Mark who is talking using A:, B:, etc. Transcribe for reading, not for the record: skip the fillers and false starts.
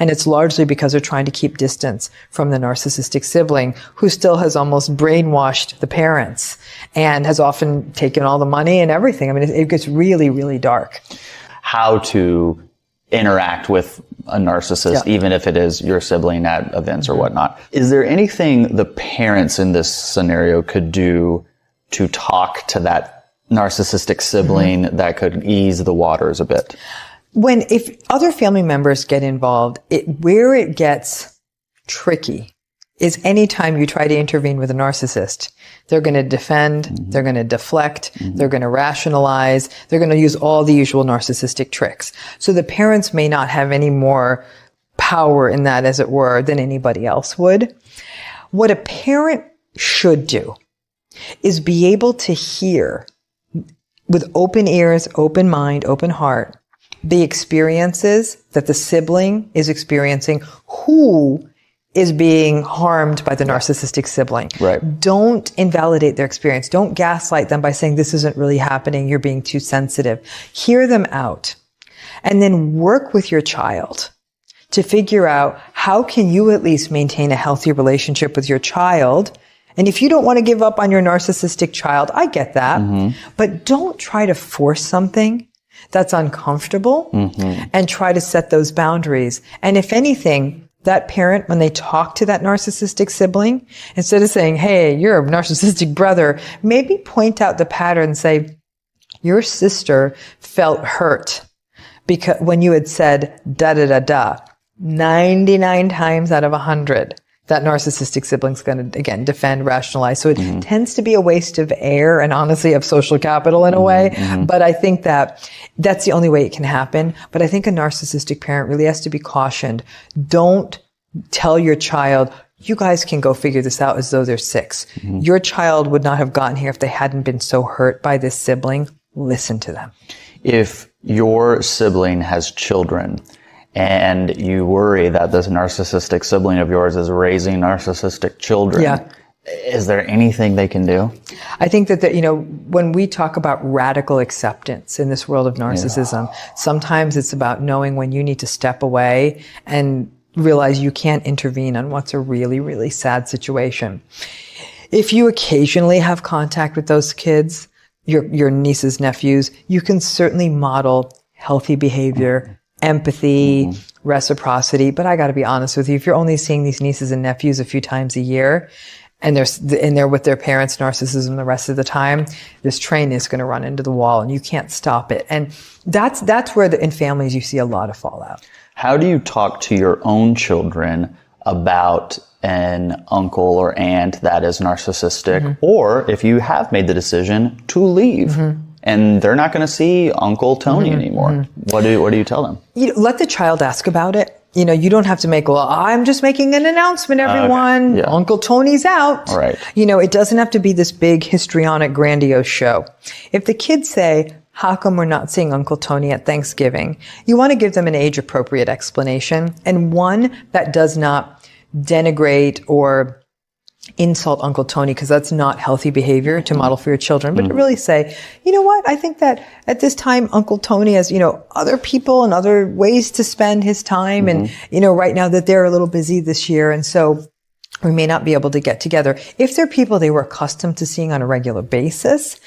A: And it's largely because they're trying to keep distance from the narcissistic sibling who still has almost brainwashed the parents and has often taken all the money and everything. I mean, it gets really, really dark.
B: How to interact with a narcissist, even if it is your sibling at events or whatnot. Is there anything the parents in this scenario could do to talk to that narcissistic sibling that could ease the waters a bit?
A: If other family members get involved, where it gets tricky is anytime you try to intervene with a narcissist. They're going to defend, they're going to deflect, they're going to rationalize, they're going to use all the usual narcissistic tricks. So the parents may not have any more power in that, as it were, than anybody else would. What a parent should do is be able to hear with open ears, open mind, open heart, the experiences that the sibling is experiencing, who is being harmed by the narcissistic sibling.
B: Right.
A: Don't invalidate their experience. Don't gaslight them by saying this isn't really happening. You're being too sensitive. Hear them out and then work with your child to figure out how can you at least maintain a healthy relationship with your child. And if you don't want to give up on your narcissistic child, I get that, but don't try to force something that's uncomfortable and try to set those boundaries. And if anything, that parent, when they talk to that narcissistic sibling, instead of saying, hey, you're a narcissistic brother, maybe point out the pattern and say, your sister felt hurt because when you had said da da da da, 99 times out of 100, that narcissistic sibling's going to, again, defend, rationalize. So it tends to be a waste of air and honestly of social capital in a way. But I think that's the only way it can happen. But I think a narcissistic parent really has to be cautioned. Don't tell your child, you guys can go figure this out as though they're 6. Your child would not have gotten here if they hadn't been so hurt by this sibling. Listen to them.
B: If your sibling has children, and you worry that this narcissistic sibling of yours is raising narcissistic children, is there anything they can do?
A: I think that, when we talk about radical acceptance in this world of narcissism, sometimes it's about knowing when you need to step away and realize you can't intervene on what's a really, really sad situation. If you occasionally have contact with those kids, your nieces, nephews, you can certainly model healthy behavior, empathy, reciprocity. But I got to be honest with you, if you're only seeing these nieces and nephews a few times a year and they're with their parents' narcissism the rest of the time, this train is going to run into the wall and you can't stop it. And that's where in families you see a lot of fallout.
B: How do you talk to your own children about an uncle or aunt that is narcissistic, or if you have made the decision to leave? And they're not going to see Uncle Tony anymore. What do you tell them?
A: Let the child ask about it. You don't have to make, well, I'm just making an announcement, everyone. Uncle Tony's out.
B: Right.
A: It doesn't have to be this big histrionic, grandiose show. If the kids say, how come we're not seeing Uncle Tony at Thanksgiving? You want to give them an age-appropriate explanation, and one that does not denigrate or insult Uncle Tony, because that's not healthy behavior to model for your children, but to really say, you know what, I think that at this time, Uncle Tony has, other people and other ways to spend his time. And, right now that they're a little busy this year. And so we may not be able to get together. If they're people they were accustomed to seeing on a regular basis